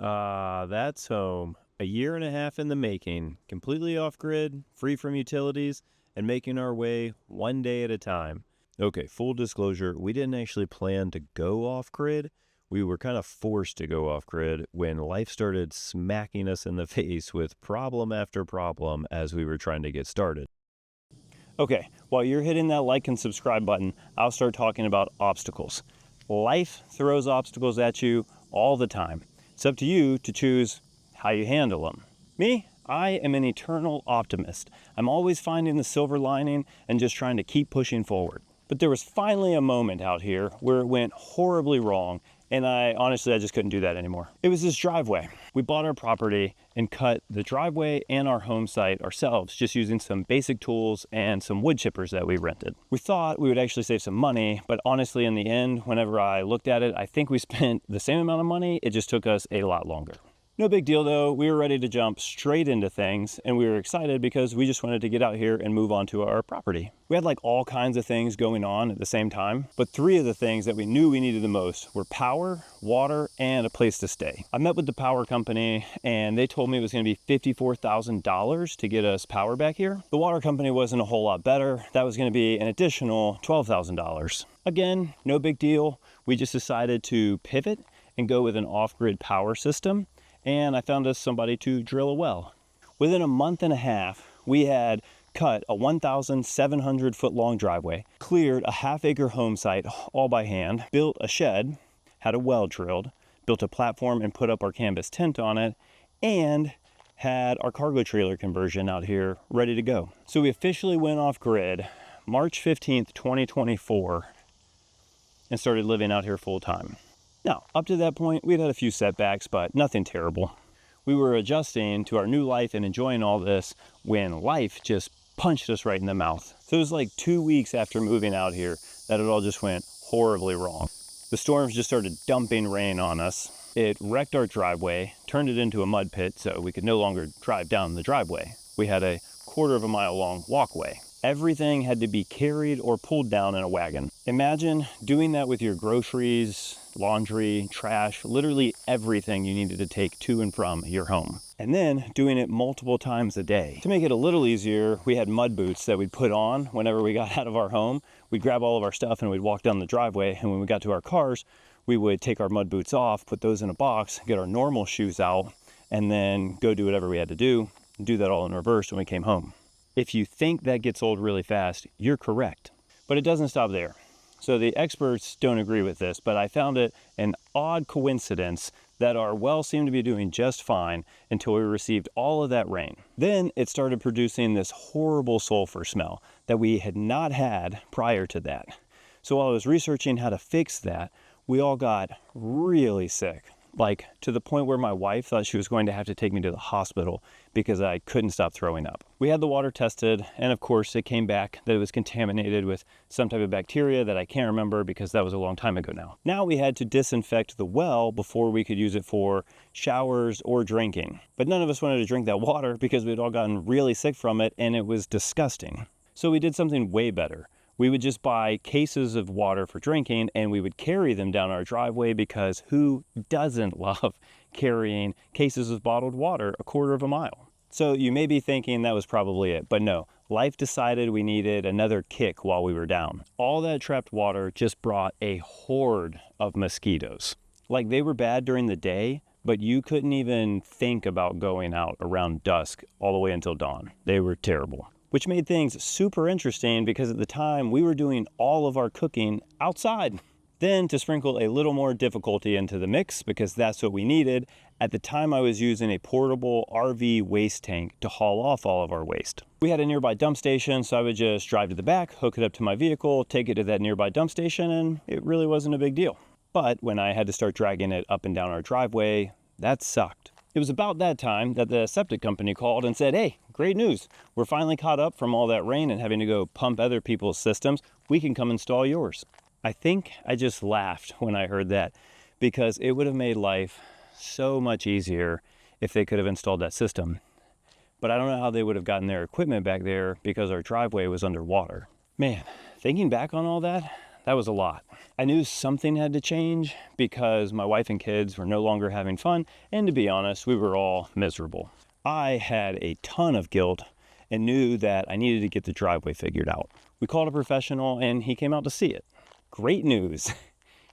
That's home. A year and a half in the making, completely off-grid, free from utilities, and making our way one day at a time. Okay, full disclosure, we didn't actually plan to go off-grid. We were kind of forced to go off-grid when life started smacking us in the face with problem after problem as we were trying to get started. Okay, while you're hitting that like and subscribe button, I'll start talking about obstacles. Life throws obstacles at you all the time. It's up to you to choose how you handle them. Me, I am an eternal optimist. I'm always finding the silver lining and just trying to keep pushing forward. But there was finally a moment out here where it went horribly wrong, and I just couldn't do that anymore. It was this driveway. We bought our property and cut the driveway and our home site ourselves, just using some basic tools and some wood chippers that we rented. We thought we would actually save some money, but honestly, in the end, whenever I looked at it, I think we spent the same amount of money. It just took us a lot longer. No big deal though, we were ready to jump straight into things, and we were excited because we just wanted to get out here and move on to our property. We had like all kinds of things going on at the same time, but three of the things that we knew we needed the most were power, water, and a place to stay. I met with the power company and they told me it was going to be $54,000 to get us power back here. The water company wasn't a whole lot better. That was going to be an additional $12,000. Again, no big deal. We just decided to pivot and go with an off-grid power system. And I found us somebody to drill a well. Within a month and a half, we had cut a 1,700 foot long driveway, cleared a half-acre home site all by hand, built a shed, had a well drilled, built a platform and put up our canvas tent on it, and had our cargo trailer conversion out here ready to go. So we officially went off grid March 15th, 2024, and started living out here full time. Now, up to that point, we'd had a few setbacks, but nothing terrible. We were adjusting to our new life and enjoying all this when life just punched us right in the mouth. So it was like 2 weeks after moving out here that it all just went horribly wrong. The storms just started dumping rain on us. It wrecked our driveway, turned it into a mud pit so we could no longer drive down the driveway. We had a 1/4 mile long walkway. Everything had to be carried or pulled down in a wagon. Imagine doing that with your groceries, laundry, trash, literally everything you needed to take to and from your home. And then doing it multiple times a day. To make it a little easier, we had mud boots that we'd put on whenever we got out of our home. We'd grab all of our stuff and we'd walk down the driveway, and when we got to our cars, we would take our mud boots off, put those in a box, get our normal shoes out, and then go do whatever we had to do that all in reverse when we came home. If you think that gets old really fast, you're correct. But it doesn't stop there. So the experts don't agree with this, but I found it an odd coincidence that our well seemed to be doing just fine until we received all of that rain. Then it started producing this horrible sulfur smell that we had not had prior to that. So while I was researching how to fix that, we all got really sick. Like to the point where my wife thought she was going to have to take me to the hospital because I couldn't stop throwing up. We had the water tested, and of course it came back that it was contaminated with some type of bacteria that I can't remember because that was a long time ago now. Now we had to disinfect the well before we could use it for showers or drinking. But none of us wanted to drink that water because we'd all gotten really sick from it and it was disgusting. So we did something way better. We would just buy cases of water for drinking and we would carry them down our driveway because who doesn't love carrying cases of bottled water a 1/4 mile? So you may be thinking that was probably it, but no. Life decided we needed another kick while we were down. All that trapped water just brought a horde of mosquitoes. Like they were bad during the day, but you couldn't even think about going out around dusk all the way until dawn. They were terrible. Which made things super interesting because at the time we were doing all of our cooking outside. Then to sprinkle a little more difficulty into the mix, because that's what we needed, at the time I was using a portable RV waste tank to haul off all of our waste. We had a nearby dump station, so I would just drive to the back, hook it up to my vehicle, take it to that nearby dump station, and it really wasn't a big deal. But when I had to start dragging it up and down our driveway, that sucked. It was about that time that the septic company called and said, hey, great news. We're finally caught up from all that rain and having to go pump other people's systems. We can come install yours. I think I just laughed when I heard that because it would have made life so much easier if they could have installed that system. But I don't know how they would have gotten their equipment back there because our driveway was underwater. Man, thinking back on all that, that was a lot. I knew something had to change because my wife and kids were no longer having fun, and to be honest, we were all miserable. I had a ton of guilt and knew that I needed to get the driveway figured out. We called a professional and he came out to see it. Great news.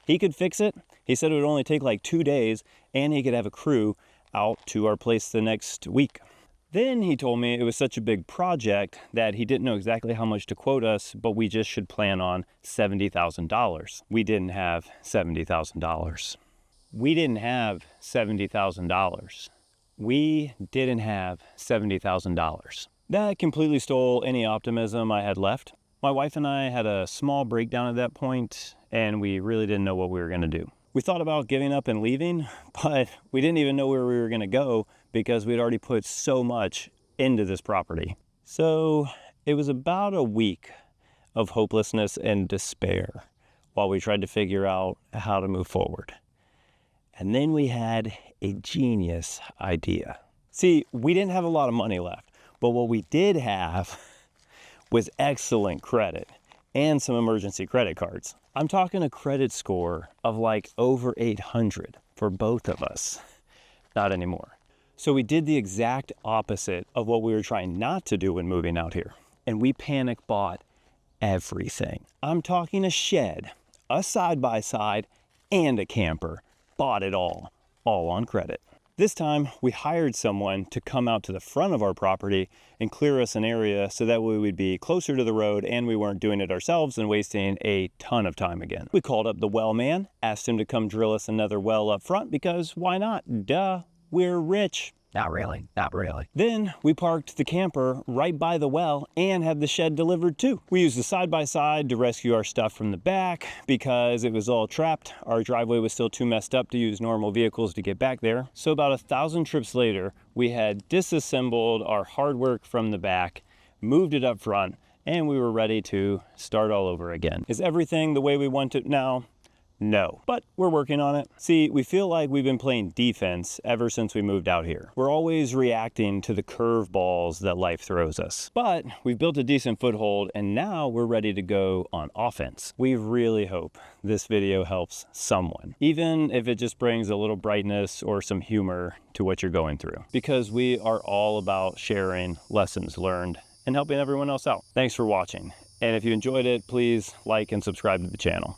He could fix it. He said it would only take like 2 days and he could have a crew out to our place the next week. Then he told me it was such a big project that he didn't know exactly how much to quote us, but we just should plan on $70,000. We didn't have $70,000. We didn't have $70,000. We didn't have $70,000. That completely stole any optimism I had left. My wife and I had a small breakdown at that point, and we really didn't know what we were going to do. We thought about giving up and leaving, but we didn't even know where we were going to go because we'd already put so much into this property. So it was about a week of hopelessness and despair while we tried to figure out how to move forward. And then we had a genius idea. See, we didn't have a lot of money left, but what we did have was excellent credit and some emergency credit cards. I'm talking a credit score of like over 800 for both of us. Not anymore. So we did the exact opposite of what we were trying not to do when moving out here. And we panic bought everything. I'm talking a shed, a side-by-side, and a camper. Bought it all on credit. This time, we hired someone to come out to the front of our property and clear us an area so that we would be closer to the road and we weren't doing it ourselves and wasting a ton of time again. We called up the well man, asked him to come drill us another well up front because why not? Duh, we're rich. Not really. Then we parked the camper right by the well and had the shed delivered too. We used the side-by-side to rescue our stuff from the back because it was all trapped. Our driveway was still too messed up to use normal vehicles to get back there. So about 1,000 trips later, we had disassembled our hard work from the back, moved it up front, and we were ready to start all over again. Is everything the way we want it now? No, but we're working on it. See, we feel like we've been playing defense ever since we moved out here. We're always reacting to the curveballs that life throws us. But we've built a decent foothold and now we're ready to go on offense. We really hope this video helps someone, even if it just brings a little brightness or some humor to what you're going through. Because we are all about sharing lessons learned and helping everyone else out. Thanks for watching. And if you enjoyed it, please like and subscribe to the channel.